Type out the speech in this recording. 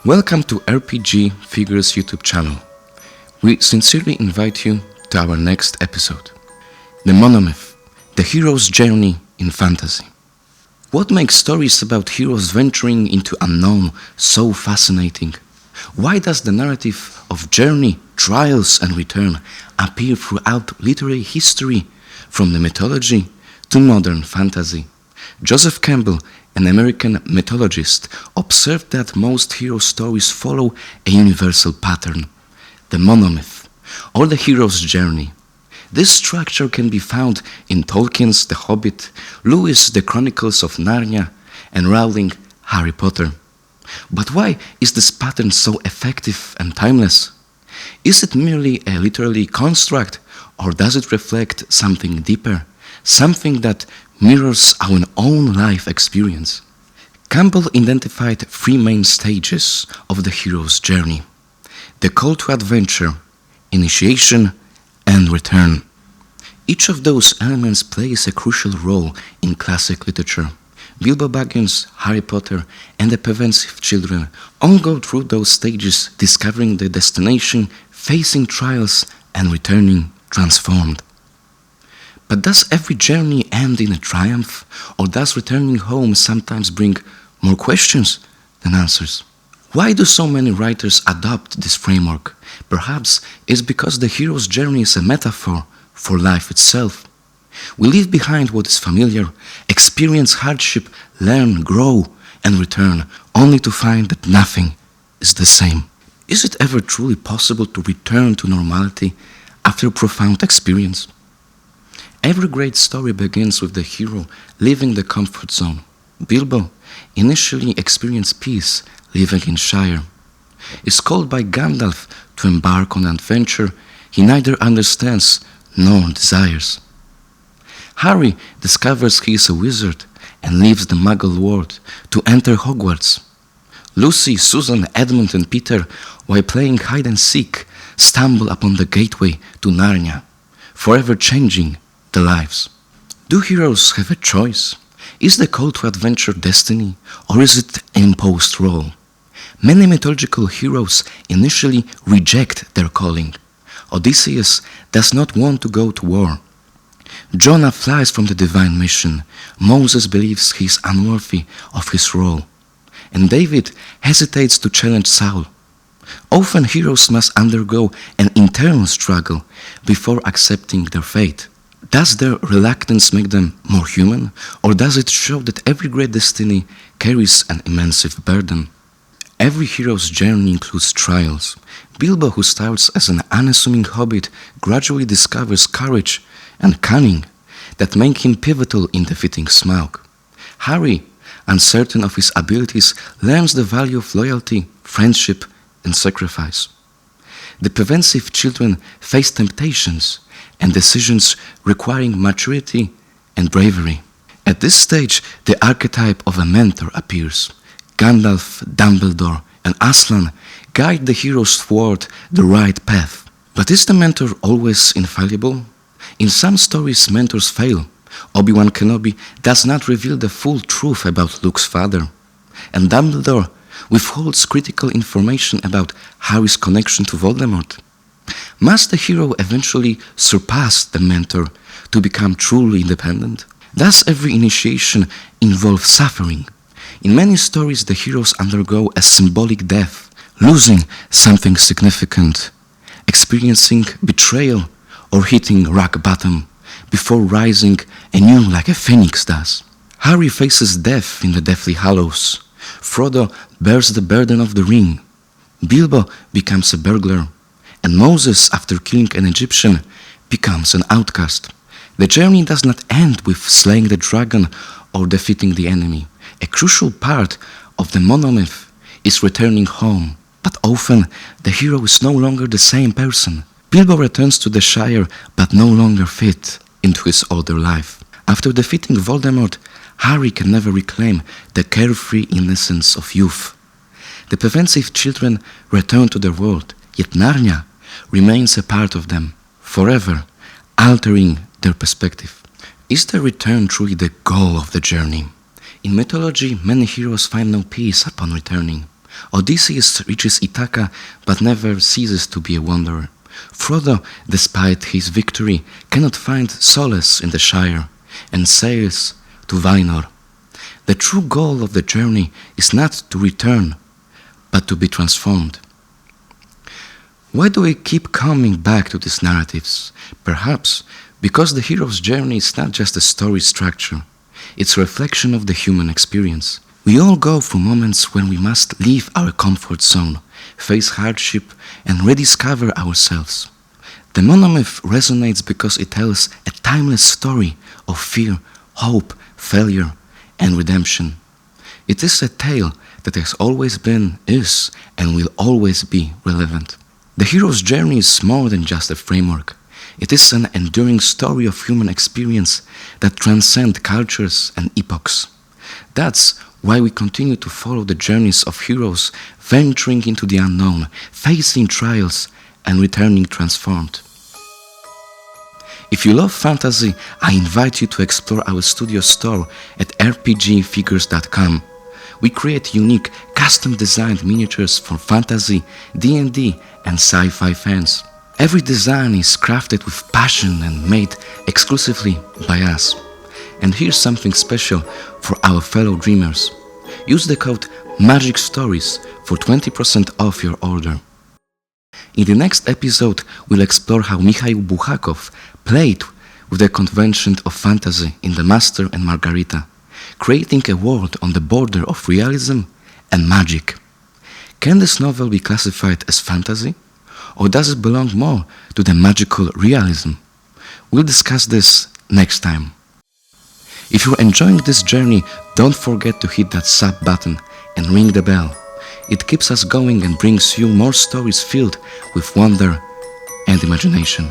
Welcome to RPGfigures YouTube channel. We sincerely invite you to our next episode. The Monomyth, the hero's journey in fantasy. What makes stories about heroes venturing into unknown so fascinating? Why does the narrative of journey, trials and return appear throughout literary history, from the mythology to modern fantasy? Joseph Campbell, an American mythologist, observed that most hero stories follow a universal pattern, the monomyth, or the hero's journey. This structure can be found in Tolkien's The Hobbit, Lewis' The Chronicles of Narnia, and Rowling, Harry Potter. But why is this pattern so effective and timeless? Is it merely a literary construct, or does it reflect something deeper, something that mirrors our own life experience? Campbell identified three main stages of the hero's journey: the call to adventure, initiation, and return. Each of those elements plays a crucial role in classic literature. Bilbo Baggins, Harry Potter, and the Pensive Children all go through those stages, discovering their destination, facing trials, and returning transformed. But does every journey end in a triumph, or does returning home sometimes bring more questions than answers? Why do so many writers adopt this framework? Perhaps it's because the hero's journey is a metaphor for life itself. We leave behind what is familiar, experience hardship, learn, grow, and return, only to find that nothing is the same. Is it ever truly possible to return to normality after a profound experience? Every great story begins with the hero leaving the comfort zone. Bilbo initially experienced peace living in Shire. Is called by Gandalf to embark on an adventure he neither understands nor desires. Harry discovers he is a wizard and leaves the Muggle world to enter Hogwarts. Lucy, Susan, Edmund and Peter, while playing hide and seek, stumble upon the gateway to Narnia, forever changing their lives. Do heroes have a choice? Is the call to adventure destiny, or is it an imposed role? Many mythological heroes initially reject their calling. Odysseus does not want to go to war. Jonah flies from the divine mission. Moses believes he is unworthy of his role. And David hesitates to challenge Saul. Often heroes must undergo an internal struggle before accepting their fate. Does their reluctance make them more human, or does it show that every great destiny carries an immense burden? Every hero's journey includes trials. Bilbo, who starts as an unassuming hobbit, gradually discovers courage and cunning that make him pivotal in defeating Smaug. Harry, uncertain of his abilities, learns the value of loyalty, friendship, and sacrifice. The Pensive Children face temptations and decisions requiring maturity and bravery. At this stage, the archetype of a mentor appears. Gandalf, Dumbledore, and Aslan guide the heroes toward the right path. But is the mentor always infallible? In some stories, mentors fail. Obi-Wan Kenobi does not reveal the full truth about Luke's father, and Dumbledore withholds critical information about Harry's connection to Voldemort. Must the hero eventually surpass the mentor to become truly independent? Does every initiation involve suffering? In many stories, the heroes undergo a symbolic death, losing something significant, experiencing betrayal, or hitting rock bottom before rising anew like a phoenix does. Harry faces death in the Deathly Hallows. Frodo bears the burden of the ring. Bilbo becomes a burglar. And Moses, after killing an Egyptian, becomes an outcast. The journey does not end with slaying the dragon or defeating the enemy. A crucial part of the monomyth is returning home, but often the hero is no longer the same person. Bilbo returns to the Shire, but no longer fit into his older life. After defeating Voldemort, Harry can never reclaim the carefree innocence of youth. The Pensive Children return to their world, yet Narnia remains a part of them, forever altering their perspective. Is the return truly the goal of the journey? In mythology, many heroes find no peace upon returning. Odysseus reaches Ithaca but never ceases to be a wanderer. Frodo, despite his victory, cannot find solace in the Shire and sails to Valinor. The true goal of the journey is not to return, but to be transformed. Why do we keep coming back to these narratives? Perhaps because the hero's journey is not just a story structure, it's a reflection of the human experience. We all go through moments when we must leave our comfort zone, face hardship, and rediscover ourselves. The Monomyth resonates because it tells a timeless story of fear, hope, failure, and redemption. It is a tale that has always been, is, and will always be relevant. The hero's journey is more than just a framework. It is an enduring story of human experience that transcends cultures and epochs. That's why we continue to follow the journeys of heroes venturing into the unknown, facing trials, and returning transformed. If you love fantasy, I invite you to explore our studio store at RPGfigures.com. We create unique, custom-designed miniatures for fantasy, D&D, and sci-fi fans. Every design is crafted with passion and made exclusively by us. And here's something special for our fellow dreamers. Use the code MAGICSTORIES for 20% off your order. In the next episode, we'll explore how Mikhail Buchakov played with the convention of fantasy in The Master and Margarita, creating a world on the border of realism and magic. Can this novel be classified as fantasy? Or does it belong more to the magical realism? We'll discuss this next time. If you're enjoying this journey, don't forget to hit that sub button and ring the bell. It keeps us going and brings you more stories filled with wonder and imagination.